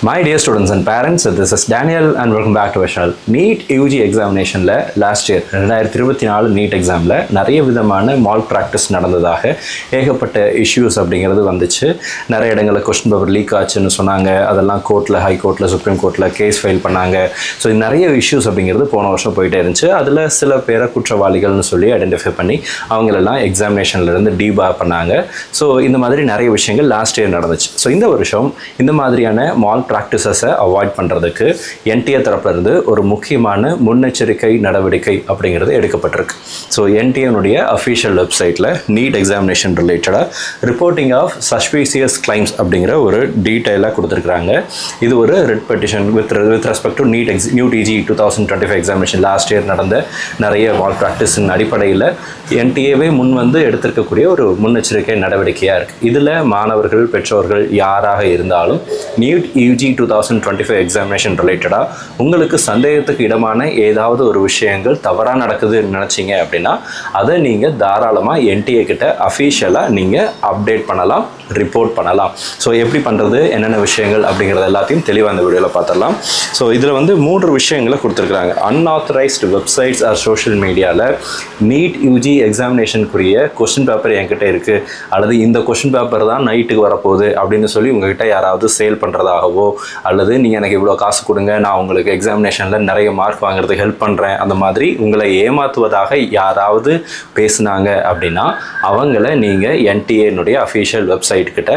My dear students and parents, this is Daniel and welcome back to our channel. NEET UG examination last year 2024 NEET exam நிறைய விதமான mall practice நடந்ததாக ஏகப்பட்ட issues அப்படிங்கிறது வந்துச்சு. நிறைய இடங்களில் கொஸ்டின் பேப்பர் லீக் ஆச்சுன்னு சொன்னாங்க. அதெல்லாம் கோர்ட்டில், ஹை கோர்ட்டில், சுப்ரீம் கோர்ட்டில் கேஸ் ஃபைல் பண்ணாங்க. ஸோ நிறைய இஷ்யூஸ் அப்படிங்கிறது போன வருஷம் போயிட்டே இருந்துச்சு. அதில் சில பேரை குற்றவாளிகள்னு சொல்லி ஐடென்டிஃபை பண்ணி அவங்களெல்லாம் எக்ஸாமினேஷன்லேருந்து டீபார் பண்ணாங்க. ஸோ இந்த மாதிரி நிறைய விஷயங்கள் லாஸ்ட் இயர் நடந்துச்சு. ஸோ இந்த வருஷம் இந்த மாதிரியான மால் ப்ராக்டிசஸை அவாய்ட் பண்ணுறதுக்கு என்டிஏ தரப்புலேருந்து ஒரு முக்கியமான முன்னெச்சரிக்கை நடவடிக்கை அப்படிங்கிறது எடுக்கப்பட்டிருக்கு. ஸோ என்டிஏனுடைய அஃபிஷியல் வெப்சைட்டில் நீட் எக்ஸாமினேஷன் ரிலேட்டடாக ரிப்போர்ட்டிங் ஆஃப் சஸ்பீசியஸ் கிளைம்ஸ் அப்படிங்கிற ஒரு டீட்டெயிலாக கொடுத்துருக்குறாங்க. இது ஒரு writ petition with respect to NEET UG 2025 examination last year நடந்த நிறைய மால் ப்ராக்டிஸின் அடிப்படையில் என்டிஏவே முன் வந்து எடுத்திருக்கக்கூடிய ஒரு முன்னெச்சரிக்கை நடவடிக்கையாக இருக்குது. இதில் மாணவர்கள், பெற்றோர்கள் யாராக இருந்தாலும் நீட் யூஜி 2025 எக்ஸாமினேஷன் ரிலேட்டடாக உங்களுக்கு சந்தேகத்துக்கு இடமான ஏதாவது ஒரு விஷயங்கள் தவறாக நடக்குதுன்னு நினச்சிங்க அப்படின்னா அதை நீங்கள் தாராளமாக என்டிஏ கிட்ட அஃபீஷியலாக நீங்கள் அப்டேட் பண்ணலாம், ரிப்போர்ட் பண்ணலாம். ஸோ எப்படி பண்ணுறது, என்னென்ன விஷயங்கள் அப்படிங்கிறது எல்லாத்தையும் தெளிவாக இந்த வீடியோவில் பார்த்துடலாம். ஸோ இதில் வந்து 3 விஷயங்களை கொடுத்துருக்குறாங்க. அன்ஆத்தரைஸ்டு வெப்சைட்ஸ் ஆர் சோஷியல் மீடியாவில் நீட் யூஜி எக்ஸாமினேஷனுக்குரிய கொஸ்டின் பேப்பர் என்கிட்ட இருக்குது, அல்லது இந்த கொஸ்டின் பேப்பர் தான் நைட்டுக்கு வரப்போகுது அப்படின்னு சொல்லி உங்ககிட்ட யாராவது சேல் பண்ணுறதாகவோ, அல்லது நீங்கள் எனக்கு இவ்வளோ காசு கொடுங்க, நான் உங்களுக்கு எக்ஸாமினேஷனில் நிறைய மார்க் வாங்குறதுக்கு ஹெல்ப் பண்ணுறேன், அந்த மாதிரி உங்களை ஏமாற்றுவதாக யாராவது பேசுனாங்க அப்படின்னா அவங்கள நீங்கள் என்டிஏனுடைய அஃபிஷியல் வெப்சைட் கிட்ட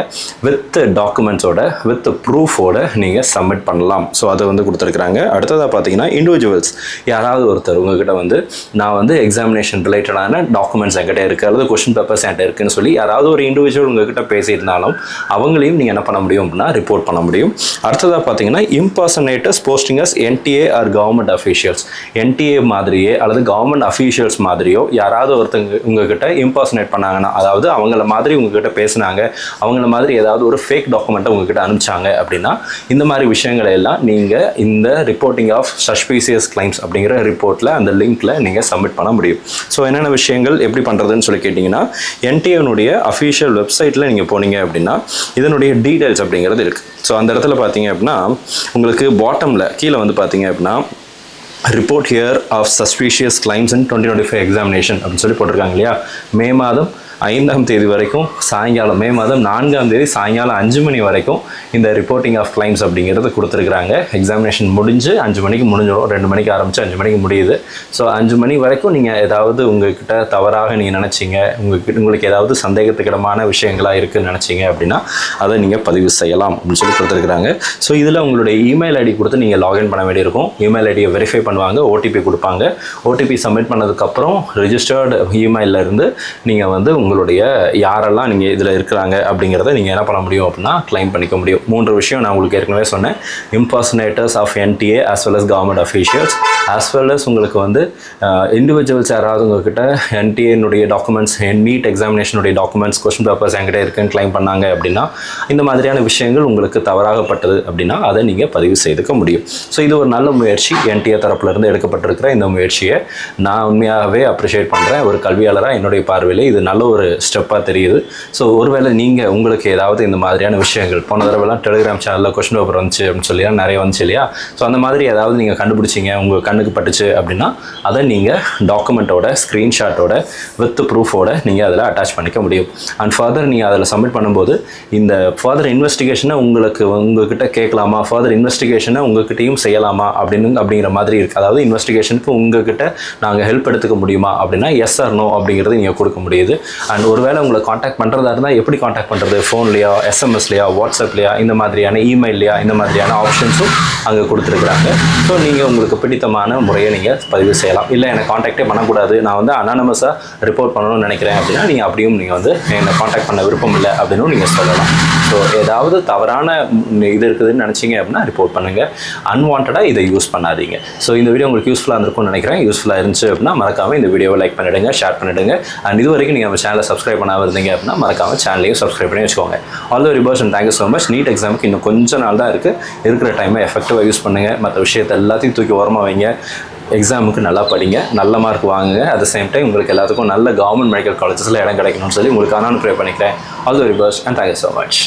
வித் டாக்குமெண்ட்ஸோட, வித் ப்ரூஃபோட நீங்கள் சப்மிட் பண்ணலாம். ஸோ அதை வந்து கொடுத்துருக்குறாங்க. அடுத்ததாக பார்த்தீங்கன்னா இண்டிவிஜுவல்ஸ் யாராவது ஒருத்தர் உங்ககிட்ட வந்து நான் வந்து எக்ஸாமினேஷன் ரிலேட்டடான டாக்குமெண்ட்ஸ் என்கிட்ட இருக்குது, அல்லது கொஸ்டின் பேப்பர்ஸ் என்கிட்ட இருக்குன்னு சொல்லி யாராவது ஒரு இண்டிவிஜுவல் உங்ககிட்ட பேசியிருந்தாலும் அவங்களையும் நீங்கள் என்ன பண்ண முடியும் அப்படின்னா ரிப்போர்ட் பண்ண முடியும். அடுத்ததாக பார்த்தீங்கன்னா impersonators posting as NTA or government officials, NTA மாதிரியே அல்லது கவர்மெண்ட் அஃபீஷியல்ஸ் மாதிரியோ யாராவது ஒருத்தங்க உங்ககிட்ட இம்பர்சனேட் பண்ணாங்கன்னா, அதாவது அவங்கள மாதிரி உங்ககிட்ட பேசினாங்க, அவங்கள மாதிரி ஏதாவது ஒரு ஃபேக் டாக்குமெண்ட்டை உங்ககிட்ட அனுப்பிச்சாங்க அப்படின்னா இந்த மாதிரி விஷயங்களை எல்லாம் நீங்கள் இந்த ரிப்போர்ட்டிங் ஆஃப் சஸ்பீசியஸ் கிளைம்ஸ் அப்படிங்கிற ரிப்போர்ட்டில் அந்த லிங்க்கில் நீங்கள் சப்மிட் பண்ண முடியும். ஸோ என்னென்ன விஷயங்கள் எப்படி பண்ணுறதுன்னு சொல்லி கேட்டிங்கன்னா என்டிஏனுடைய அஃபிஷியல் வெப்சைட்டில் நீங்கள் போனீங்க அப்படின்னா இதனுடைய டீட்டெயில்ஸ் அப்படிங்கிறது இருக்குது. ஸோ அந்த இடத்துல பார்த்தீங்க அப்படின்னா உங்களுக்கு பாட்டமில் கீழே வந்து பார்த்தீங்க அப்படின்னா report here of suspicious claims in 2025 examination அப்படின்னு சொல்லி போட்டிருக்காங்க இல்லையா. மே மாதம் 5ஆம் தேதி வரைக்கும் சாயங்காலம், மே மாதம் 4ஆம் தேதி சாயங்காலம் 5 மணி வரைக்கும் இந்த ரிப்போர்ட்டிங் ஆஃப் கிளைம்ஸ் அப்படிங்கிறது கொடுத்துருக்குறாங்க. எக்ஸாமினேஷன் முடிஞ்சு 5 மணிக்கு முடிஞ்சிடும். 2 மணிக்கு ஆரம்பித்து 5 மணிக்கு முடியுது. ஸோ 5 மணி வரைக்கும் நீங்கள் ஏதாவது உங்கள்கிட்ட தவறாக நீங்கள் நினச்சிங்க, உங்களுக்கு ஏதாவது சந்தேகத்துக்கிடமான விஷயங்களாக இருக்குதுன்னு நினச்சிங்க அப்படின்னா அதை நீங்கள் பதிவு செய்யலாம் அப்படின்னு சொல்லி கொடுத்துருக்குறாங்க. ஸோ இதில் உங்களுடைய இமெயில் ஐடி கொடுத்து நீங்கள் லாகின் பண்ண வேண்டியிருக்கும். இமெயில் ஐடியை வெரிஃபை பண்ணுவாங்க, ஓடிபி கொடுப்பாங்க. ஓடிபி சப்மிட் பண்ணதுக்கப்புறம் ரிஜிஸ்டர்டு இமெயிலிருந்து நீங்கள் வந்து உங்களுடைய யாரெல்லாம் நீங்கள் இதில் இருக்கிறாங்க அப்படிங்கிறத நீங்கள் என்ன பண்ண முடியும் அப்படின்னா கிளைம் பண்ணிக்க முடியும். 3 விஷயம் நான் உங்களுக்கு ஏற்கனவே சொன்னேன். Impersonators of NTA as well as government officials, as well as உங்களுக்கு வந்து இண்டிவிஜுவல்ஸ் யாராவது உங்ககிட்ட என்டிஏனுடைய டாக்குமெண்ட்ஸ், நீட் எக்ஸாமினேஷனுடைய டாக்குமெண்ட்ஸ், கொஸ்டின் பேப்பர்ஸ் என்கிட்ட இருக்குன்னு கிளைம் பண்ணாங்க அப்படின்னா இந்த மாதிரியான விஷயங்கள் உங்களுக்கு தவறாகப்பட்டது அப்படின்னா அதை நீங்கள் பதிவு செய்துக்க முடியும். ஸோ இது ஒரு நல்ல முயற்சி. என்டிஏ தரப்புலேருந்து எடுக்கப்பட்டிருக்கிற இந்த முயற்சியை நான் உண்மையாகவே அப்ரிஷியேட் பண்ணுறேன். ஒரு கல்வியாளராக என்னுடைய பார்வையில் இது நல்ல ஒரு ஸ்டெப்பாக தெரியுது. ஸோ ஒருவேளை நீங்கள் உங்களுக்கு ஏதாவது இந்த மாதிரியான விஷயங்கள் போன தடவைலாம் டெலிகிராம் சேனலில் கொஸ்டின் பேப்பர் வந்துச்சு அப்படின்னு சொல்லி நிறைய வந்துச்சு இல்லையா. ஸோ அந்த மாதிரி ஏதாவது நீங்கள் கண்டுபிடிச்சிங்க, உங்கள் கண்ணுக்கு பட்டுச்சு அப்படின்னா அதை நீங்கள் டாக்குமெண்ட்டோட, ஸ்க்ரீன்ஷாட்டோட, வித் ப்ரூஃபோட நீங்கள் அதில் அட்டாச் பண்ணிக்க முடியும். அண்ட் ஃபர்தர் நீங்கள் அதில் சப்மிட் பண்ணும்போது இந்த ஃபர்தர் இன்வெஸ்டிகேஷனை உங்ககிட்ட கேட்கலாமா, ஃபர்தர் இன்வெஸ்டிகேஷனை உங்ககிட்டையும் செய்யலாமா அப்படிங்கிற மாதிரி இருக்குது. அதாவது இன்வெஸ்டிகேஷனுக்கு உங்ககிட்ட நாங்கள் ஹெல்ப் எடுத்துக்க முடியுமா அப்படின்னா எஸ் ஆர் நோ அப்படிங்கிறது நீங்கள் கொடுக்க முடியுது. அண்ட் ஒருவேளை உங்களை காண்டாக்ட் பண்ணுறதா இருந்தால் எப்படி காண்டாக்ட் பண்ணுறது, ஃபோன்லையா, எஸ்எம்எஸ்லையா, வாட்ஸ்அப்லையா, இந்த மாதிரியான இமெயிலையா, இந்த மாதிரியான ஆப்ஷன்ஸும் அங்கே கொடுத்துருக்குறாங்க. ஸோ நீங்கள் உங்களுக்கு பிடித்தமான முறையை நீங்கள் பதிவு செய்யலாம். இல்லை எனக்கு காண்டாக்டே பண்ணக்கூடாது, நான் வந்து அனானமஸாக ரிப்போர்ட் பண்ணணும்னு நினைக்கிறேன் அப்படின்னா நீங்கள் அப்படியும் நீங்கள் வந்து என்னை காண்டாக்ட் பண்ண விருப்பம் இல்லை அப்படின்னு நீங்கள் சொல்லலாம். ஸோ ஏதாவது தவறான இது இருக்குதுன்னு நினச்சிங்க அப்படின்னா ரிப்போர்ட் பண்ணுங்கள். அன்வான்டாக இதை யூஸ் பண்ணாதீங்க. ஸோ இந்த வீடியோ உங்களுக்கு யூஸ்ஃபுல்லாக இருந்திருக்கும்னு நினைக்கிறேன். யூஸ்ஃபுல்லாக இருந்துச்சு அப்படின்னா மறக்காமல் இந்த வீடியோவை லைக் பண்ணிவிடுங்க, ஷேர் பண்ணிவிடுங்க. அண்ட் இது வரைக்கும் நீங்கள் நம்ம சேனலை சப்ஸ்கிரைப் பண்ணாமல் இருந்தீங்க அப்படின்னா மறக்காமல் சேனலையும் சப்ஸ்கிரைப் பண்ணி வச்சுக்கோங்க. All the rivers and thank you so much. NEET எக்ஸாமுக்கு இன்னும் கொஞ்சம் நாள் தான் இருக்குது. இருக்கிற டைமை எஃபெக்டிவாக யூஸ் பண்ணுங்கள். மற்ற விஷயத்தை எல்லாத்தையும் தூக்கி ஓரமாக வைங்க. எக்ஸாமுக்கு நல்லா படிங்க, நல்ல மார்க் வாங்குங்க. அட் த சேம் டைம் உங்களுக்கு எல்லாத்துக்கும் நல்ல கவர்மெண்ட் மெடிக்கல் காலேஜஸில் இடம் கிடைக்கணும்னு சொல்லி உங்களுக்கு நான் ப்ரே பண்ணிக்கிறேன். All the very best and thank you so much.